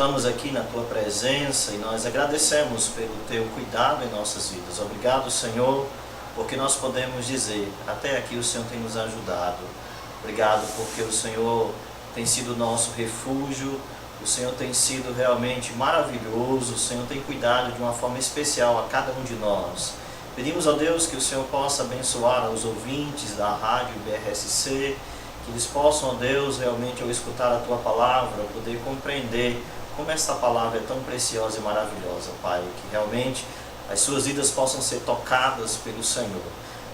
estamos aqui na Tua presença e nós agradecemos pelo Teu cuidado em nossas vidas. Obrigado, Senhor, porque nós podemos dizer, até aqui o Senhor tem nos ajudado. Obrigado porque o Senhor tem sido nosso refúgio, o Senhor tem sido realmente maravilhoso, o Senhor tem cuidado de uma forma especial a cada um de nós. Pedimos a Deus que o Senhor possa abençoar os ouvintes da Rádio BRSC, que eles possam, ó Deus, realmente ao escutar a Tua palavra, poder compreender como esta palavra é tão preciosa e maravilhosa, Pai, que realmente as suas vidas possam ser tocadas pelo Senhor.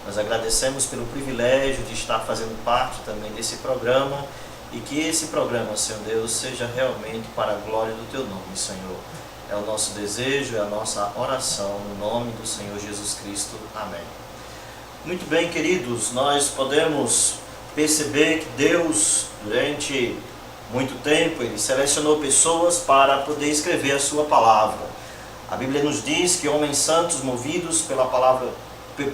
Nós agradecemos pelo privilégio de estar fazendo parte também desse programa e que esse programa, Senhor Deus, seja realmente para a glória do Teu nome, Senhor. É o nosso desejo, é a nossa oração, no nome do Senhor Jesus Cristo. Amém. Muito bem, queridos, nós podemos perceber que Deus, durante muito tempo, Ele selecionou pessoas para poder escrever a Sua palavra. A Bíblia nos diz que homens santos, movidos pela palavra,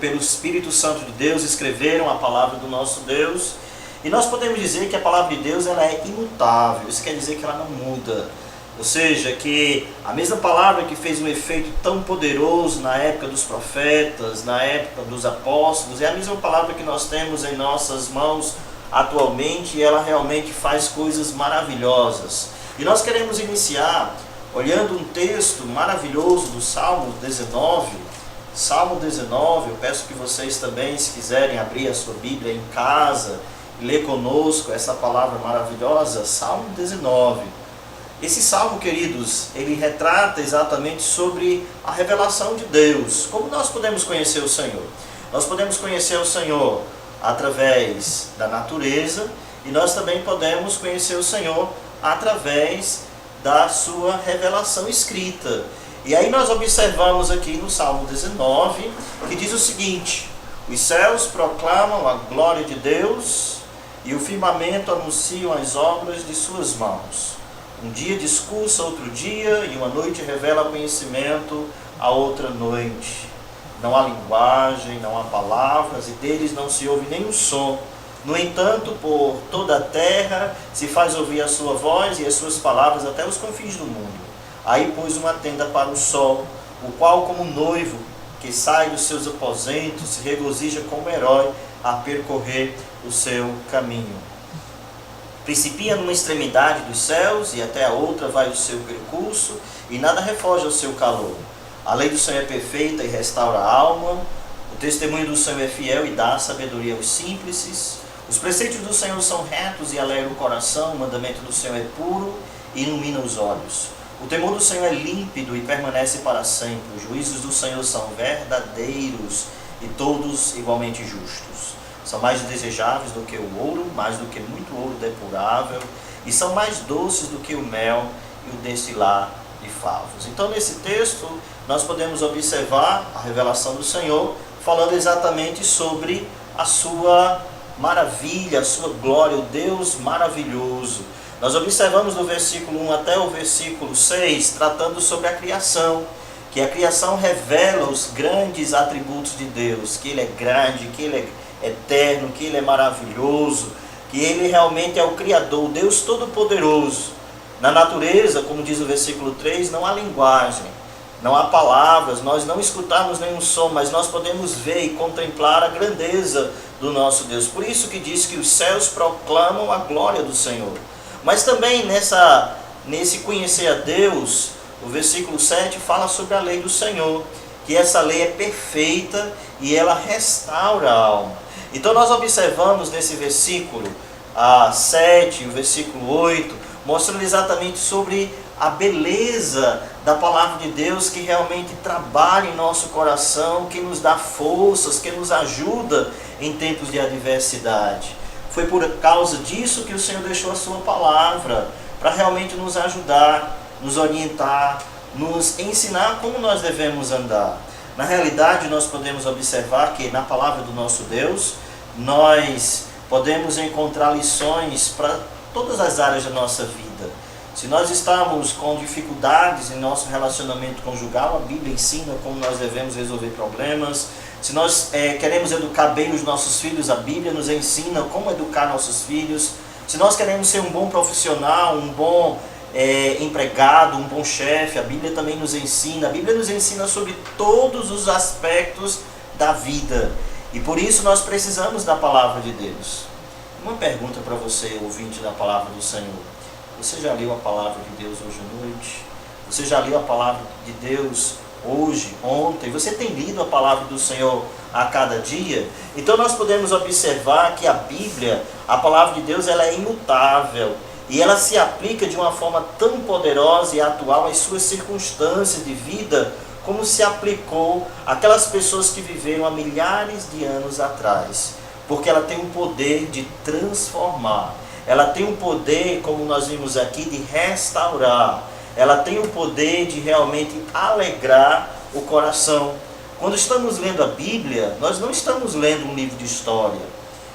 pelo Espírito Santo de Deus, escreveram a palavra do nosso Deus. E nós podemos dizer que a palavra de Deus ela é imutável. Isso quer dizer que ela não muda. Ou seja, que a mesma palavra que fez um efeito tão poderoso na época dos profetas, na época dos apóstolos, é a mesma palavra que nós temos em nossas mãos atualmente, e ela realmente faz coisas maravilhosas. E nós queremos iniciar olhando um texto maravilhoso do Salmo 19. Salmo 19, eu peço que vocês também, se quiserem abrir a sua Bíblia em casa e ler conosco essa palavra maravilhosa, Salmo 19. Esse salmo, queridos, ele retrata exatamente sobre a revelação de Deus. Como nós podemos conhecer o Senhor? Nós podemos conhecer o Senhor através da natureza e nós também podemos conhecer o Senhor através da sua revelação escrita. E aí nós observamos aqui no Salmo 19, que diz o seguinte: os céus proclamam a glória de Deus e o firmamento anunciam as obras de suas mãos. Um dia discursa outro dia, e uma noite revela conhecimento a outra noite. Não há linguagem, não há palavras, e deles não se ouve nenhum som. No entanto, por toda a terra se faz ouvir a sua voz e as suas palavras até os confins do mundo. Aí pôs uma tenda para o sol, o qual, como noivo que sai dos seus aposentos, se regozija como herói a percorrer o seu caminho. Principia numa extremidade dos céus e até a outra vai o seu percurso, e nada refoge ao seu calor. A lei do Senhor é perfeita e restaura a alma. O testemunho do Senhor é fiel e dá sabedoria aos simples. Os preceitos do Senhor são retos e alegram o coração. O mandamento do Senhor é puro e ilumina os olhos. O temor do Senhor é límpido e permanece para sempre. Os juízos do Senhor são verdadeiros e todos igualmente justos. São mais desejáveis do que o ouro, mais do que muito ouro depurável, e são mais doces do que o mel e o destilar de favos. Então, nesse texto, nós podemos observar a revelação do Senhor, falando exatamente sobre a sua maravilha, a sua glória, o Deus maravilhoso. Nós observamos do versículo 1 até o versículo 6, tratando sobre a criação, que a criação revela os grandes atributos de Deus, que Ele é grande, que Ele é eterno, que Ele é maravilhoso, que Ele realmente é o Criador, o Deus Todo-Poderoso. Na natureza, como diz o versículo 3, não há linguagem, não há palavras, nós não escutamos nenhum som, mas nós podemos ver e contemplar a grandeza do nosso Deus. Por isso que diz que os céus proclamam a glória do Senhor. Mas também nesse conhecer a Deus, o versículo 7 fala sobre a lei do Senhor, que essa lei é perfeita e ela restaura a alma. Então nós observamos nesse versículo 7, o versículo 8, mostrando exatamente sobre a beleza da palavra de Deus, que realmente trabalha em nosso coração, que nos dá forças, que nos ajuda em tempos de adversidade. Foi por causa disso que o Senhor deixou a sua palavra, para realmente nos ajudar, nos orientar, nos ensinar como nós devemos andar. Na realidade, nós podemos observar que na palavra do nosso Deus, nós podemos encontrar lições para todas as áreas da nossa vida. Se nós estamos com dificuldades em nosso relacionamento conjugal, a Bíblia ensina como nós devemos resolver problemas. Se nós queremos educar bem os nossos filhos, a Bíblia nos ensina como educar nossos filhos. Se nós queremos ser um bom profissional, um bom empregado, um bom chefe. A Bíblia também nos ensina. A Bíblia nos ensina sobre todos os aspectos da vida. E por isso nós precisamos da palavra de Deus. Uma pergunta para você, ouvinte da palavra do Senhor. Você já leu a palavra de Deus hoje à noite? Você já leu a palavra de Deus hoje, ontem? Você tem lido a palavra do Senhor a cada dia? Então nós podemos observar que a Bíblia, a palavra de Deus, ela é imutável. E ela se aplica de uma forma tão poderosa e atual às suas circunstâncias de vida, como se aplicou àquelas pessoas que viveram há milhares de anos atrás. Porque ela tem um poder de transformar. Ela tem um poder, como nós vimos aqui, de restaurar. Ela tem o poder de realmente alegrar o coração. Quando estamos lendo a Bíblia, nós não estamos lendo um livro de história.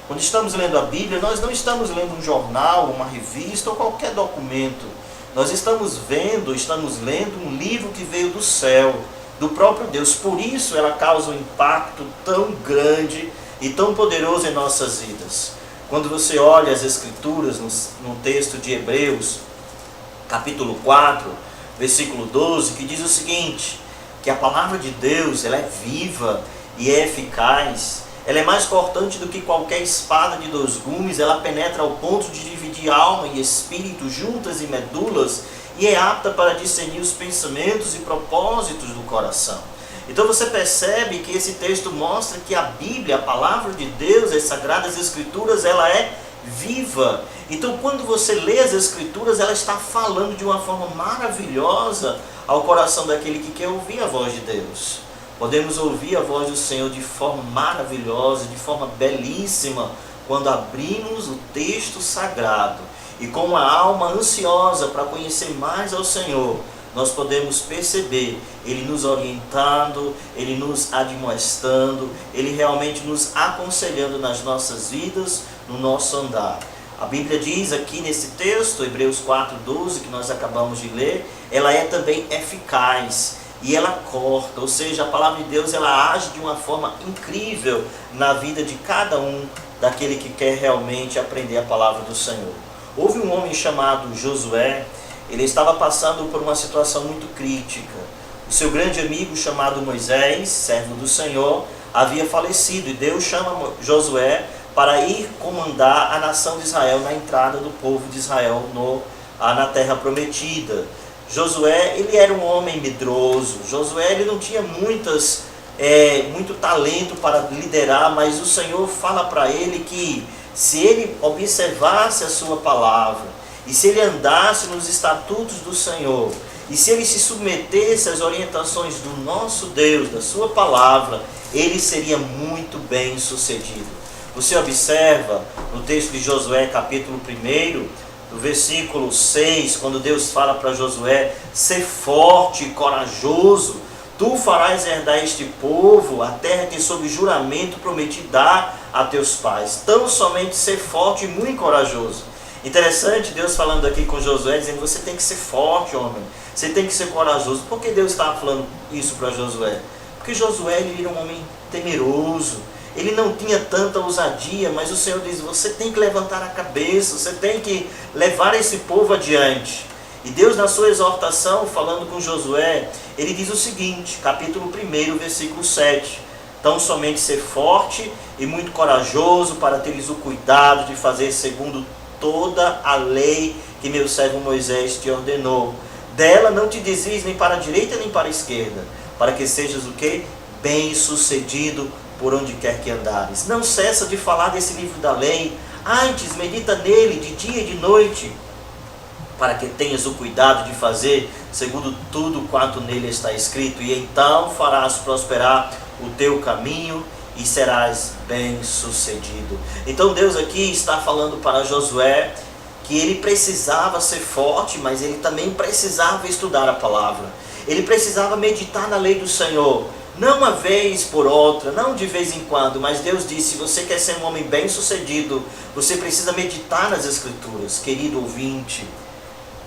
Quando estamos lendo a Bíblia, nós não estamos lendo um jornal, uma revista ou qualquer documento. Nós estamos lendo um livro que veio do céu, do próprio Deus. Por isso ela causa um impacto tão grande e tão poderoso em nossas vidas. Quando você olha as Escrituras no texto de Hebreus, capítulo 4, versículo 12, que diz o seguinte, que a palavra de Deus, ela é viva e é eficaz, ela é mais cortante do que qualquer espada de 2 gumes, ela penetra ao ponto de dividir alma e espírito, juntas e medulas, e é apta para discernir os pensamentos e propósitos do coração. Então você percebe que esse texto mostra que a Bíblia, a palavra de Deus, as Sagradas Escrituras, ela é viva. Então quando você lê as Escrituras, ela está falando de uma forma maravilhosa ao coração daquele que quer ouvir a voz de Deus. Podemos ouvir a voz do Senhor de forma maravilhosa, de forma belíssima, quando abrimos o texto sagrado. E com uma alma ansiosa para conhecer mais ao Senhor, nós podemos perceber Ele nos orientando, Ele nos admoestando, Ele realmente nos aconselhando nas nossas vidas, no nosso andar. A Bíblia diz aqui nesse texto, Hebreus 4:12, que nós acabamos de ler, ela é também eficaz e ela corta, ou seja, a palavra de Deus ela age de uma forma incrível na vida de cada um daquele que quer realmente aprender a palavra do Senhor. Houve um homem chamado Josué. Ele estava passando por uma situação muito crítica. O seu grande amigo chamado Moisés, servo do Senhor, havia falecido e Deus chama Josué para ir comandar a nação de Israel na entrada do povo de Israel na terra prometida. Josué, ele era um homem medroso. Josué, ele não tinha muito talento para liderar, mas o Senhor fala para ele que se ele observasse a sua palavra, e se ele andasse nos estatutos do Senhor, e se ele se submetesse às orientações do nosso Deus, da sua palavra, ele seria muito bem sucedido. Você observa no texto de Josué, capítulo 1, do versículo 6, quando Deus fala para Josué, ser forte e corajoso, tu farás herdar este povo, a terra que sob juramento prometi dar a teus pais. Tão somente ser forte e muito corajoso. Interessante Deus falando aqui com Josué, dizendo, você tem que ser forte, homem, você tem que ser corajoso. Por que Deus estava falando isso para Josué? Porque Josué ele era um homem temeroso, ele não tinha tanta ousadia, mas o Senhor diz, você tem que levantar a cabeça, você tem que levar esse povo adiante. E Deus, na sua exortação, falando com Josué, ele diz o seguinte, capítulo 1, versículo 7, tão somente ser forte e muito corajoso para teres o cuidado de fazer segundo toda a lei que meu servo Moisés te ordenou. Dela não te desvies nem para a direita nem para a esquerda, para que sejas o quê? Bem sucedido por onde quer que andares. Não cessa de falar desse livro da lei, antes medita nele de dia e de noite, para que tenhas o cuidado de fazer segundo tudo quanto nele está escrito, e então farás prosperar o teu caminho e serás bem sucedido. Então Deus aqui está falando para Josué que ele precisava ser forte, mas ele também precisava estudar a palavra. Ele precisava meditar na lei do Senhor, não uma vez por outra, não de vez em quando, mas Deus disse, se você quer ser um homem bem sucedido, você precisa meditar nas Escrituras. Querido ouvinte,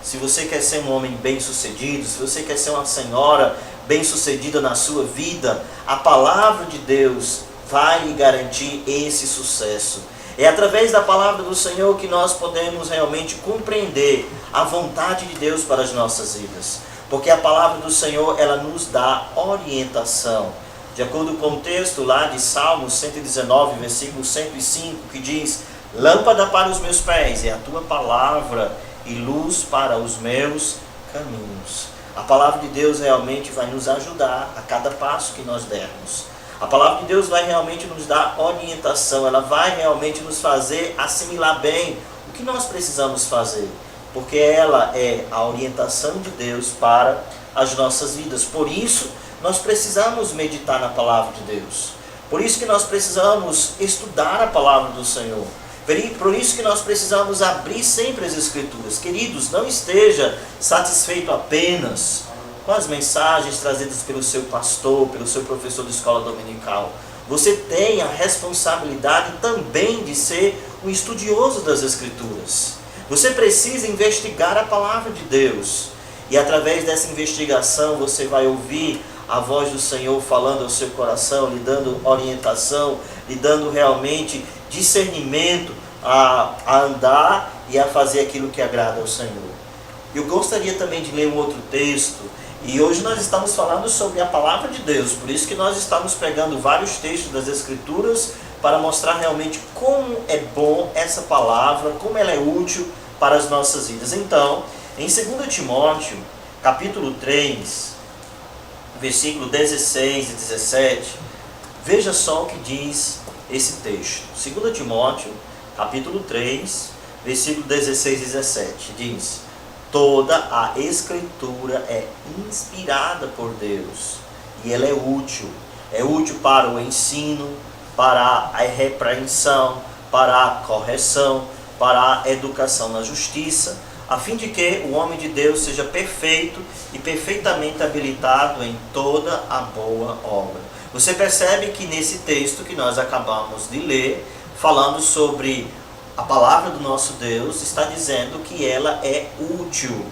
se você quer ser um homem bem sucedido, se você quer ser uma senhora bem sucedida na sua vida, a palavra de Deus vai lhe garantir esse sucesso. É através da palavra do Senhor que nós podemos realmente compreender a vontade de Deus para as nossas vidas. Porque a palavra do Senhor, ela nos dá orientação. De acordo com o texto lá de Salmos 119, versículo 105, que diz: lâmpada para os meus pés é a tua palavra e luz para os meus caminhos. A palavra de Deus realmente vai nos ajudar a cada passo que nós dermos. A palavra de Deus vai realmente nos dar orientação, ela vai realmente nos fazer assimilar bem o que nós precisamos fazer, porque ela é a orientação de Deus para as nossas vidas. Por isso, nós precisamos meditar na palavra de Deus. Por isso que nós precisamos estudar a palavra do Senhor. Por isso que nós precisamos abrir sempre as Escrituras. Queridos, não esteja satisfeito apenas com as mensagens trazidas pelo seu pastor, pelo seu professor de escola dominical. Você tem a responsabilidade também de ser um estudioso das Escrituras. Você precisa investigar a palavra de Deus. E através dessa investigação você vai ouvir a voz do Senhor falando ao seu coração, lhe dando orientação, lhe dando realmente discernimento a andar e a fazer aquilo que agrada ao Senhor. Eu gostaria também de ler um outro texto, e hoje nós estamos falando sobre a palavra de Deus, por isso que nós estamos pegando vários textos das Escrituras para mostrar realmente como é bom essa palavra, como ela é útil para as nossas vidas. Então, em 2 Timóteo, capítulo 3, versículo 16 e 17, veja só o que diz esse texto. 2 Timóteo, capítulo 3, versículo 16 e 17, diz: toda a Escritura é inspirada por Deus e ela é útil. É útil para o ensino, para a repreensão, para a correção, para a educação na justiça, a fim de que o homem de Deus seja perfeito e perfeitamente habilitado em toda a boa obra. Você percebe que nesse texto que nós acabamos de ler, falando sobre a palavra do nosso Deus, está dizendo que ela é útil.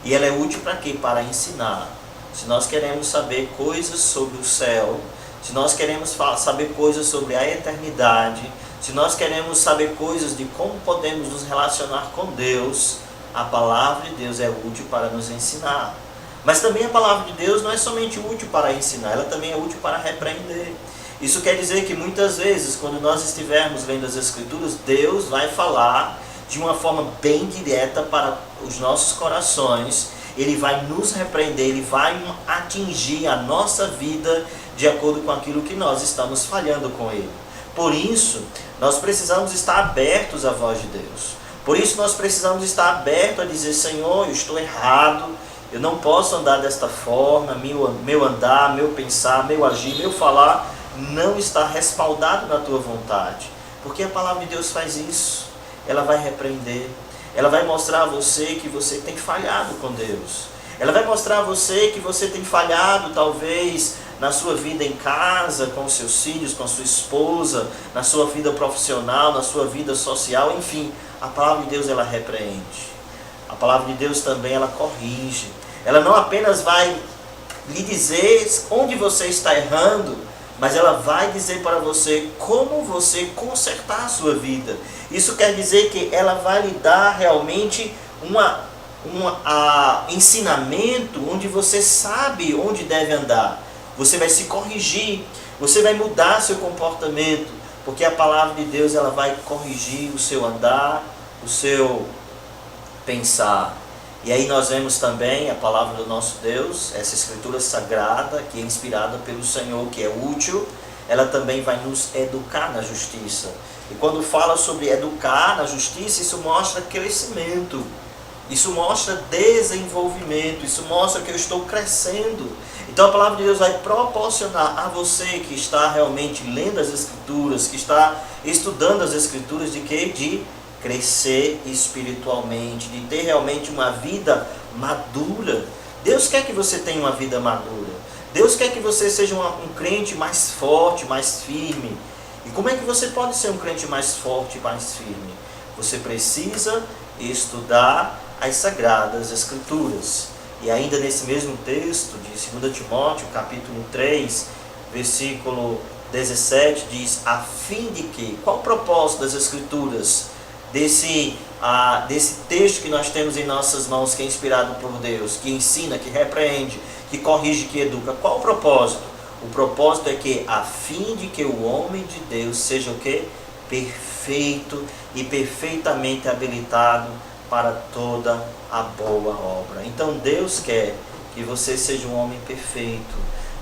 E ela é útil para quê? Para ensinar. Se nós queremos saber coisas sobre o céu, se nós queremos saber coisas sobre a eternidade, se nós queremos saber coisas de como podemos nos relacionar com Deus, a palavra de Deus é útil para nos ensinar. Mas também a palavra de Deus não é somente útil para ensinar, ela também é útil para repreender. Isso quer dizer que muitas vezes, quando nós estivermos lendo as Escrituras, Deus vai falar de uma forma bem direta para os nossos corações. Ele vai nos repreender, Ele vai atingir a nossa vida de acordo com aquilo que nós estamos falhando com Ele. Por isso, nós precisamos estar abertos à voz de Deus. Por isso nós precisamos estar abertos a dizer: Senhor, eu estou errado, eu não posso andar desta forma, meu andar, meu pensar, meu agir, meu falar não está respaldado na Tua vontade. Porque a palavra de Deus faz isso. Ela vai repreender, ela vai mostrar a você que você tem falhado com Deus. Ela vai mostrar a você que você tem falhado talvez na sua vida em casa, com os seus filhos, com a sua esposa, na sua vida profissional, na sua vida social, enfim. A palavra de Deus, ela repreende. A palavra de Deus também, ela corrige. Ela não apenas vai lhe dizer onde você está errando, mas ela vai dizer para você como você consertar a sua vida. Isso quer dizer que ela vai lhe dar realmente ensinamento onde você sabe onde deve andar. Você vai se corrigir, você vai mudar seu comportamento, porque a palavra de Deus, ela vai corrigir o seu andar, o seu pensar. E aí nós vemos também a palavra do nosso Deus, essa escritura sagrada, que é inspirada pelo Senhor, que é útil, ela também vai nos educar na justiça. E quando fala sobre educar na justiça, isso mostra crescimento, isso mostra desenvolvimento, isso mostra que eu estou crescendo. Então a palavra de Deus vai proporcionar a você que está realmente lendo as Escrituras, que está estudando as Escrituras, de quê? De crescer espiritualmente, de ter realmente uma vida madura. Deus quer que você tenha uma vida madura. Deus quer que você seja um crente mais forte, mais firme. E como é que você pode ser um crente mais forte e mais firme? Você precisa estudar as Sagradas Escrituras. E ainda nesse mesmo texto de 2 Timóteo, capítulo 3, versículo 17 diz, a fim de que, qual o propósito das Escrituras, desse texto que nós temos em nossas mãos, que é inspirado por Deus, que ensina, que repreende, que corrige, que educa, qual o propósito? O propósito é que, a fim de que o homem de Deus seja o quê? Perfeito e perfeitamente habilitado para toda a boa obra. Então Deus quer que você seja um homem perfeito.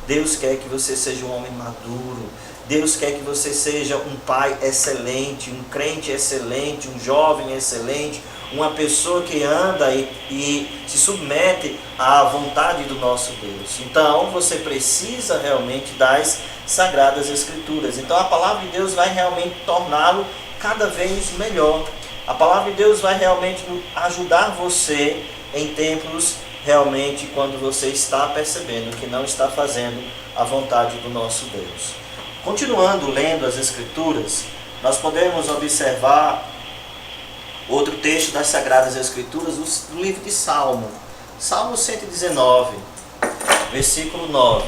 Deus quer que você seja um homem maduro. Deus quer que você seja um pai excelente, um crente excelente, um jovem excelente, uma pessoa que anda e se submete à vontade do nosso Deus. Então você precisa realmente das Sagradas Escrituras. Então a palavra de Deus vai realmente torná-lo cada vez melhor. A palavra de Deus vai realmente ajudar você em tempos realmente quando você está percebendo que não está fazendo a vontade do nosso Deus. Continuando lendo as Escrituras, nós podemos observar outro texto das Sagradas Escrituras, do livro de Salmo. Salmo 119, versículo 9.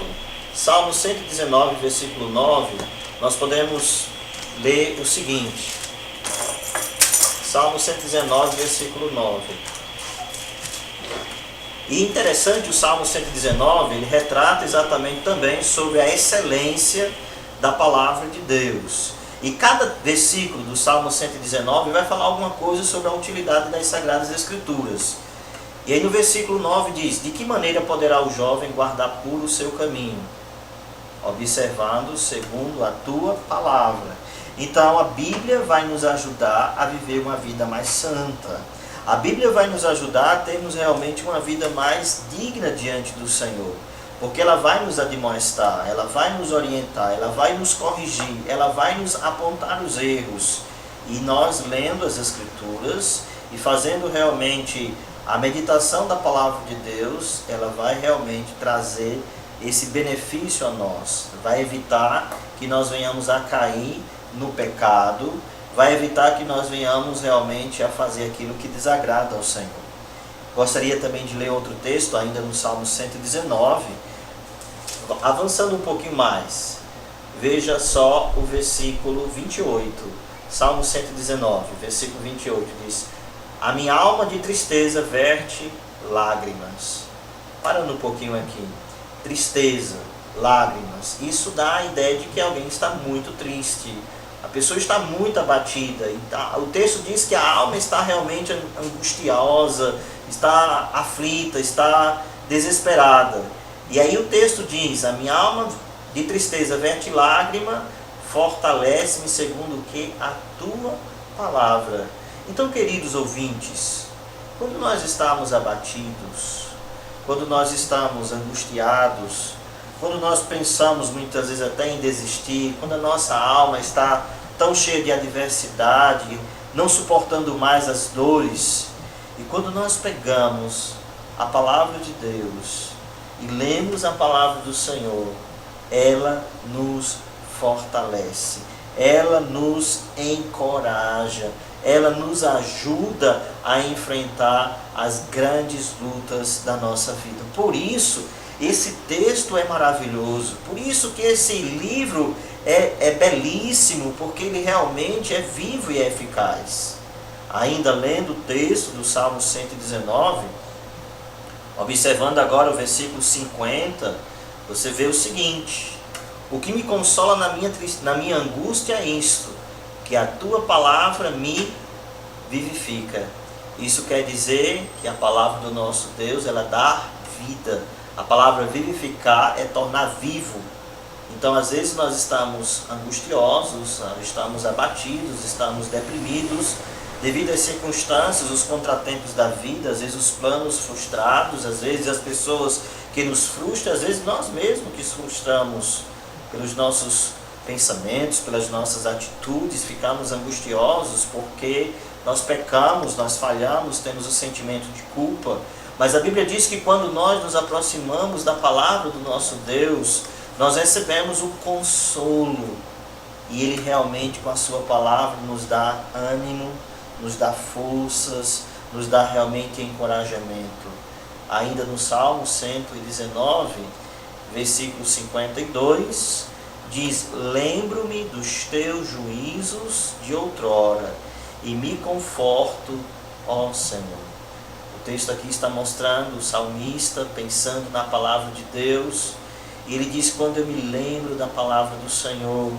Salmo 119, versículo 9, nós podemos ler o seguinte. Salmo 119, versículo 9. E interessante, o Salmo 119, ele retrata exatamente também sobre a excelência da palavra de Deus. E cada versículo do Salmo 119 vai falar alguma coisa sobre a utilidade das Sagradas Escrituras. E aí no versículo 9 diz, de que maneira poderá o jovem guardar puro o seu caminho? Observando segundo a tua palavra. Então a Bíblia vai nos ajudar a viver uma vida mais santa. A Bíblia vai nos ajudar a termos realmente uma vida mais digna diante do Senhor. Porque ela vai nos admoestar, ela vai nos orientar, ela vai nos corrigir, ela vai nos apontar os erros. E nós lendo as Escrituras e fazendo realmente a meditação da palavra de Deus, ela vai realmente trazer esse benefício a nós. Vai evitar que nós venhamos a cair no pecado, vai evitar que nós venhamos realmente a fazer aquilo que desagrada ao Senhor. Gostaria também de ler outro texto, ainda no Salmo 119, avançando um pouquinho mais. Veja só o versículo 28. Salmo 119, versículo 28 diz, a minha alma de tristeza verte lágrimas. Parando um pouquinho aqui. Tristeza, lágrimas. Isso dá a ideia de que alguém está muito triste. A pessoa está muito abatida. O texto diz que a alma está realmente angustiosa, está aflita, está desesperada. E aí o texto diz, a minha alma de tristeza verte lágrima, fortalece-me segundo o que? A tua palavra. Então, queridos ouvintes, quando nós estamos abatidos, quando nós estamos angustiados, quando nós pensamos muitas vezes até em desistir, quando a nossa alma está tão cheia de adversidade, não suportando mais as dores, e quando nós pegamos a palavra de Deus e lemos a palavra do Senhor, ela nos fortalece, ela nos encoraja, ela nos ajuda a enfrentar as grandes lutas da nossa vida. Por isso, esse texto é maravilhoso, por isso que esse livro é belíssimo, porque ele realmente é vivo e é eficaz. Ainda lendo o texto do Salmo 119, observando agora o versículo 50, você vê o seguinte, o que me consola na minha angústia é isto, que a tua palavra me vivifica. Isso quer dizer que a palavra do nosso Deus, ela dá vida. A palavra vivificar é tornar vivo. Então, às vezes nós estamos angustiosos, estamos abatidos, estamos deprimidos, devido às circunstâncias, os contratempos da vida, às vezes os planos frustrados, às vezes as pessoas que nos frustram, às vezes nós mesmos que frustramos pelos nossos pensamentos, pelas nossas atitudes, ficamos angustiosos porque nós pecamos, nós falhamos, temos o sentimento de culpa. Mas a Bíblia diz que quando nós nos aproximamos da palavra do nosso Deus, nós recebemos o consolo. E Ele realmente com a sua palavra nos dá ânimo, nos dá forças, nos dá realmente encorajamento. Ainda no Salmo 119, versículo 52, diz: lembro-me dos teus juízos de outrora e me conforto, ó Senhor. O texto aqui está mostrando o salmista pensando na palavra de Deus. E ele diz: quando eu me lembro da palavra do Senhor,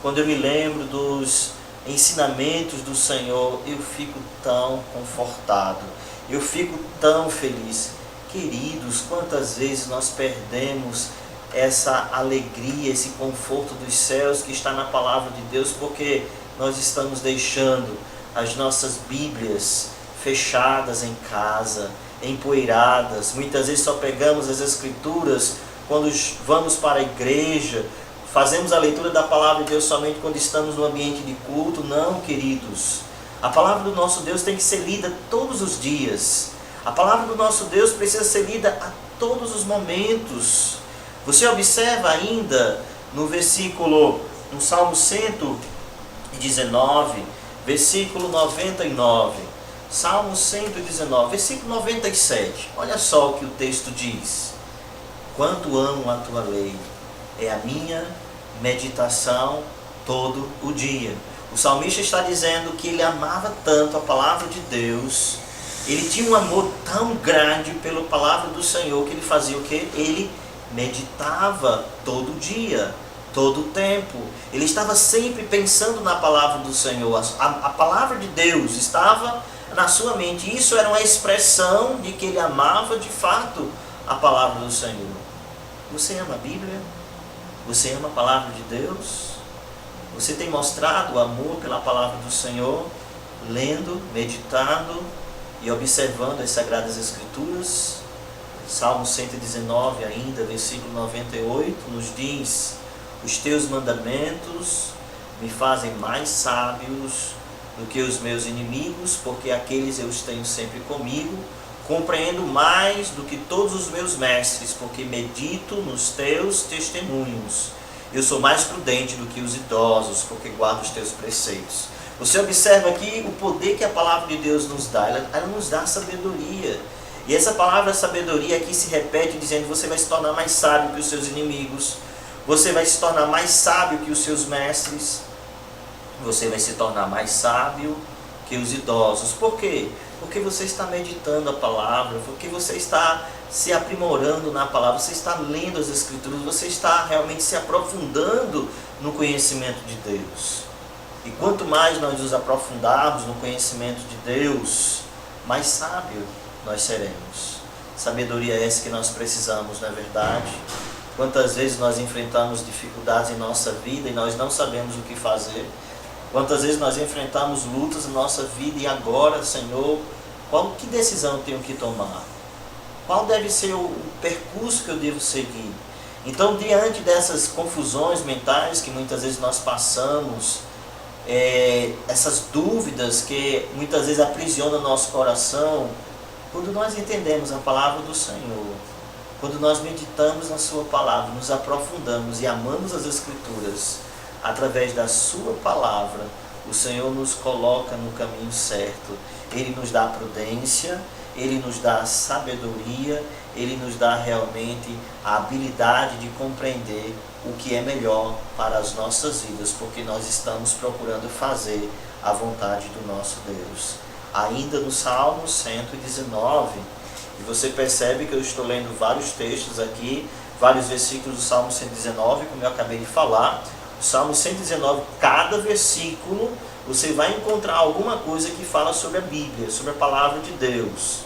quando eu me lembro dos ensinamentos do Senhor, eu fico tão confortado, eu fico tão feliz. Queridos, quantas vezes nós perdemos essa alegria, esse conforto dos céus que está na palavra de Deus, porque nós estamos deixando as nossas Bíblias fechadas em casa, empoeiradas. Muitas vezes só pegamos as Escrituras quando vamos para a igreja, fazemos a leitura da palavra de Deus somente quando estamos no ambiente de culto. Não, queridos, a palavra do nosso Deus tem que ser lida todos os dias. A palavra do nosso Deus precisa ser lida a todos os momentos. Você observa ainda no Salmo 119, versículo 99. Salmo 119, versículo 97. Olha só o que o texto diz: quanto amo a tua lei, é a minha meditação todo o dia. O salmista está dizendo que ele amava tanto a palavra de Deus, ele tinha um amor tão grande pela palavra do Senhor, que ele fazia o quê? Ele meditava todo dia, todo o tempo. Ele estava sempre pensando na palavra do Senhor. A palavra de Deus estava na sua mente. Isso era uma expressão de que ele amava de fato a palavra do Senhor. Você ama a Bíblia? Você ama a palavra de Deus? Você tem mostrado o amor pela palavra do Senhor, lendo, meditando e observando as Sagradas Escrituras? Salmo 119 ainda, versículo 98, nos diz: os teus mandamentos me fazem mais sábios do que os meus inimigos, porque aqueles eu os tenho sempre comigo. Compreendo mais do que todos os meus mestres, porque medito nos teus testemunhos. Eu sou mais prudente do que os idosos, porque guardo os teus preceitos. Você observa aqui o poder que a palavra de Deus nos dá. Ela nos dá sabedoria. E essa palavra sabedoria aqui se repete dizendo: você vai se tornar mais sábio que os seus inimigos. Você vai se tornar mais sábio que os seus mestres. Você vai se tornar mais sábio que os idosos. Por quê? Porque você está meditando a palavra, porque você está se aprimorando na palavra, você está lendo as Escrituras, você está realmente se aprofundando no conhecimento de Deus. E quanto mais nós nos aprofundarmos no conhecimento de Deus, mais sábio nós seremos. Sabedoria é essa que nós precisamos, não é verdade? Quantas vezes nós enfrentamos dificuldades em nossa vida e nós não sabemos o que fazer? Quantas vezes nós enfrentamos lutas na nossa vida e agora, Senhor, que decisão eu tenho que tomar? Qual deve ser o percurso que eu devo seguir? Então, diante dessas confusões mentais que muitas vezes nós passamos, essas dúvidas que muitas vezes aprisionam nosso coração, quando nós entendemos a palavra do Senhor, quando nós meditamos na sua palavra, nos aprofundamos e amamos as Escrituras, através da sua palavra, o Senhor nos coloca no caminho certo. Ele nos dá prudência, Ele nos dá sabedoria, Ele nos dá realmente a habilidade de compreender o que é melhor para as nossas vidas, porque nós estamos procurando fazer a vontade do nosso Deus. Ainda no Salmo 119, e você percebe que eu estou lendo vários textos aqui, vários versículos do Salmo 119, como eu acabei de falar. O Salmo 119, cada versículo, você vai encontrar alguma coisa que fala sobre a Bíblia, sobre a palavra de Deus.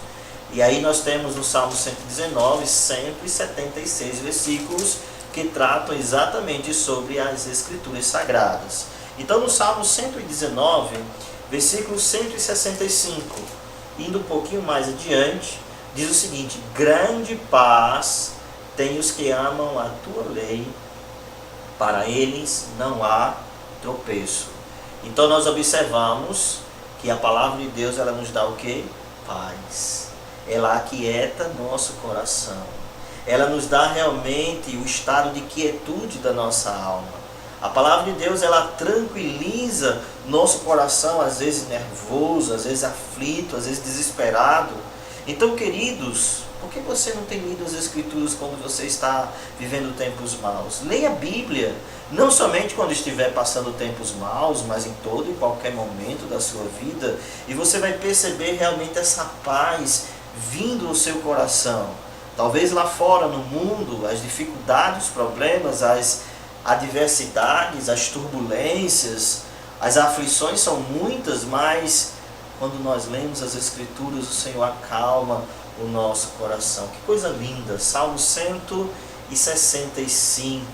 E aí nós temos no Salmo 119, 176 versículos que tratam exatamente sobre as Escrituras Sagradas. Então no Salmo 119, versículo 165, indo um pouquinho mais adiante, diz o seguinte: grande paz tem os que amam a tua lei, para eles não há tropeço. Então nós observamos que a palavra de Deus, ela nos dá o quê? Paz. Ela aquieta nosso coração. Ela nos dá realmente o estado de quietude da nossa alma. A palavra de Deus, ela tranquiliza nosso coração, às vezes nervoso, às vezes aflito, às vezes desesperado. Então, queridos, Por que você não tem lido as Escrituras quando você está vivendo tempos maus? Leia a Bíblia, não somente quando estiver passando tempos maus, mas em todo e qualquer momento da sua vida, e você vai perceber realmente essa paz vindo no seu coração. Talvez lá fora no mundo, as dificuldades, os problemas, as adversidades, as turbulências, as aflições são muitas, mas quando nós lemos as Escrituras, o Senhor acalma o nosso coração. Que coisa linda! Salmo 165.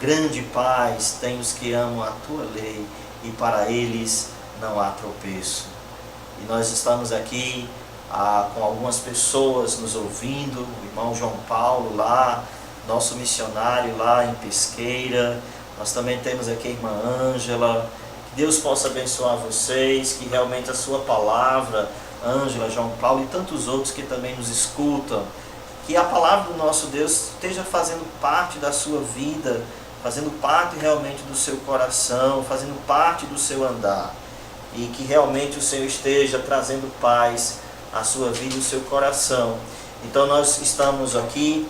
Grande paz tem os que amam a tua lei, e para eles não há tropeço. E nós estamos aqui com algumas pessoas nos ouvindo, o irmão João Paulo lá, nosso missionário lá em Pesqueira. Nós também temos aqui a irmã Ângela. Que Deus possa abençoar vocês, que realmente a sua palavra, Ângela, João Paulo e tantos outros que também nos escutam, que a palavra do nosso Deus esteja fazendo parte da sua vida, fazendo parte realmente do seu coração, fazendo parte do seu andar, e que realmente o Senhor esteja trazendo paz à sua vida e ao seu coração. Então nós estamos aqui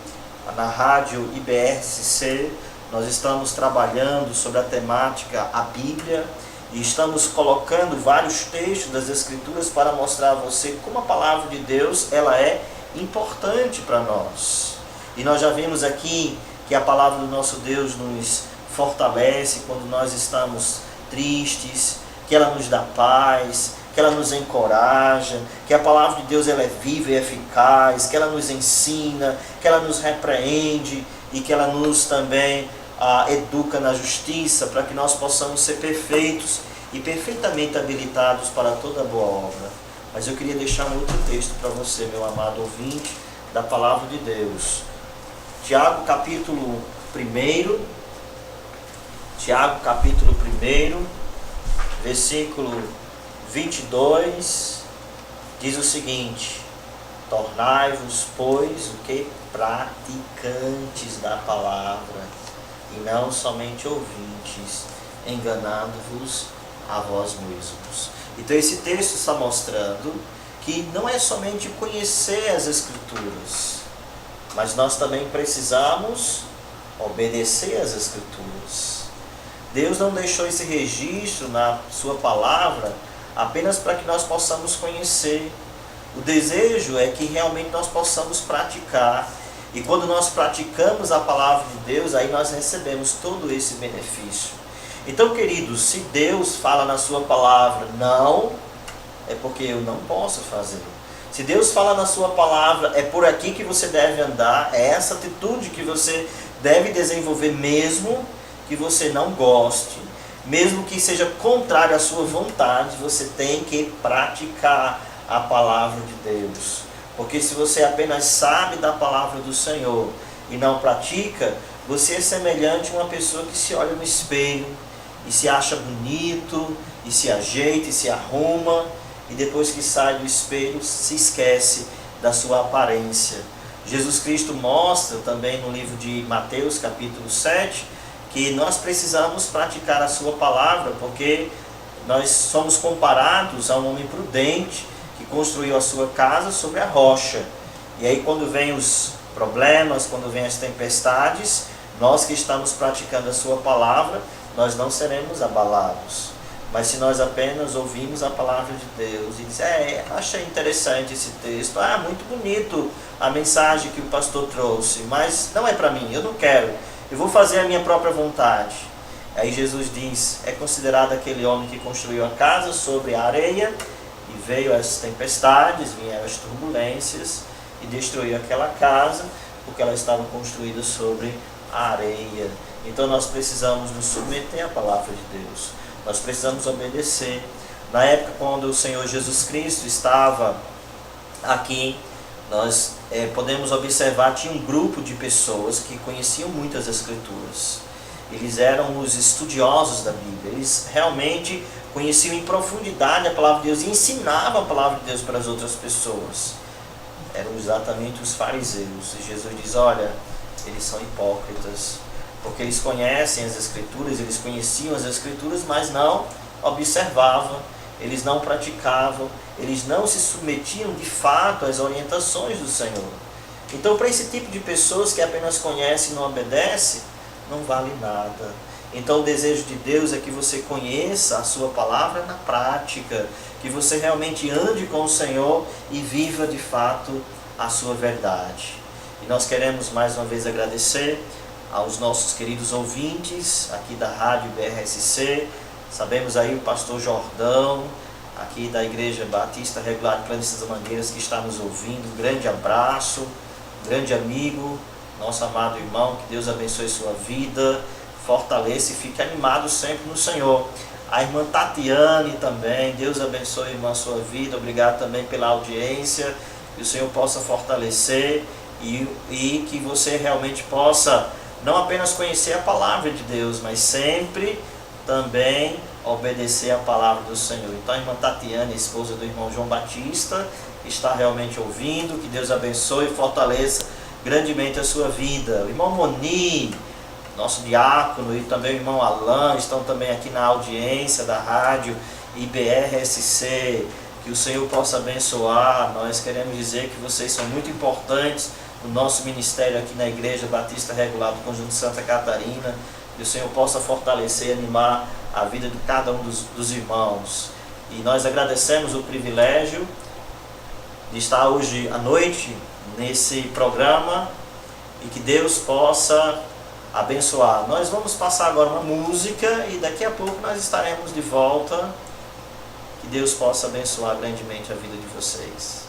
na rádio IBRCC, nós estamos trabalhando sobre a temática a Bíblia, e estamos colocando vários textos das Escrituras para mostrar a você como a palavra de Deus ela é importante para nós. E nós já vimos aqui que a palavra do nosso Deus nos fortalece quando nós estamos tristes, que ela nos dá paz, que ela nos encoraja, que a palavra de Deus ela é viva e eficaz, que ela nos ensina, que ela nos repreende e que ela nos também educa na justiça, para que nós possamos ser perfeitos e perfeitamente habilitados para toda boa obra. Mas eu queria deixar um outro texto para você, meu amado ouvinte, da palavra de Deus. Tiago capítulo 1, versículo 22, diz o seguinte: tornai-vos, pois, o que? Praticantes da palavra, e não somente ouvintes, enganando-vos a vós mesmos. Então esse texto está mostrando que não é somente conhecer as Escrituras, mas nós também precisamos obedecer às Escrituras. Deus não deixou esse registro na sua palavra apenas para que nós possamos conhecer. O desejo é que realmente nós possamos praticar. E quando nós praticamos a palavra de Deus, aí nós recebemos todo esse benefício. Então, queridos, se Deus fala na sua palavra não, é porque eu não posso fazer. Se Deus fala na sua palavra, é por aqui que você deve andar, é essa atitude que você deve desenvolver, mesmo que você não goste, mesmo que seja contrário à sua vontade, você tem que praticar a palavra de Deus. Porque se você apenas sabe da palavra do Senhor e não pratica, você é semelhante a uma pessoa que se olha no espelho e se acha bonito, e se ajeita, e se arruma, e depois que sai do espelho se esquece da sua aparência. Jesus Cristo mostra também no livro de Mateus capítulo 7, que nós precisamos praticar a sua palavra, porque nós somos comparados a um homem prudente, que construiu a sua casa sobre a rocha. E aí quando vem os problemas, quando vem as tempestades, nós que estamos praticando a sua palavra, nós não seremos abalados. Mas se nós apenas ouvimos a palavra de Deus e dizemos, achei interessante esse texto, muito bonito a mensagem que o pastor trouxe, mas não é para mim, eu não quero, eu vou fazer a minha própria vontade. Aí Jesus diz, é considerado aquele homem que construiu a casa sobre a areia, e veio as tempestades, vieram as turbulências, e destruiu aquela casa, porque ela estava construída sobre a areia. Então nós precisamos nos submeter à palavra de Deus. Nós precisamos obedecer. Na época quando o Senhor Jesus Cristo estava aqui, nós podemos observar, tinha um grupo de pessoas que conheciam muitas Escrituras. Eles eram os estudiosos da Bíblia. Eles realmente conheciam em profundidade a palavra de Deus e ensinavam a palavra de Deus para as outras pessoas. Eram exatamente os fariseus. E Jesus diz, olha, eles são hipócritas, porque eles conhecem as Escrituras, eles conheciam as Escrituras, mas não observavam, eles não praticavam, eles não se submetiam de fato às orientações do Senhor. Então, para esse tipo de pessoas que apenas conhecem e não obedecem, não vale nada. Então, o desejo de Deus é que você conheça a sua palavra na prática, que você realmente ande com o Senhor e viva de fato a sua verdade. E nós queremos mais uma vez agradecer aos nossos queridos ouvintes aqui da Rádio BRSC. Sabemos aí o pastor Jordão, aqui da Igreja Batista Regular de Planícies das Mangueiras, que está nos ouvindo. Um grande abraço, grande amigo, nosso amado irmão, que Deus abençoe sua vida, fortaleça e fique animado sempre no Senhor. A irmã Tatiane também, Deus abençoe, irmã, a sua vida. Obrigado também pela audiência, que o Senhor possa fortalecer e que você realmente possa não apenas conhecer a palavra de Deus, mas sempre também obedecer a palavra do Senhor. Então a irmã Tatiane, esposa do irmão João Batista, está realmente ouvindo. Que Deus abençoe e fortaleça grandemente a sua vida. O irmão Moni, nosso diácono, e também o irmão Alain estão também aqui na audiência da rádio IBRSC. Que o Senhor possa abençoar. Nós queremos dizer que vocês são muito importantes no nosso ministério aqui na Igreja Batista Regular do Conjunto Santa Catarina. Que o Senhor possa fortalecer e animar a vida de cada um dos irmãos. E nós agradecemos o privilégio de estar hoje à noite nesse programa e que Deus possa abençoar. Nós vamos passar agora uma música e daqui a pouco nós estaremos de volta. Que Deus possa abençoar grandemente a vida de vocês.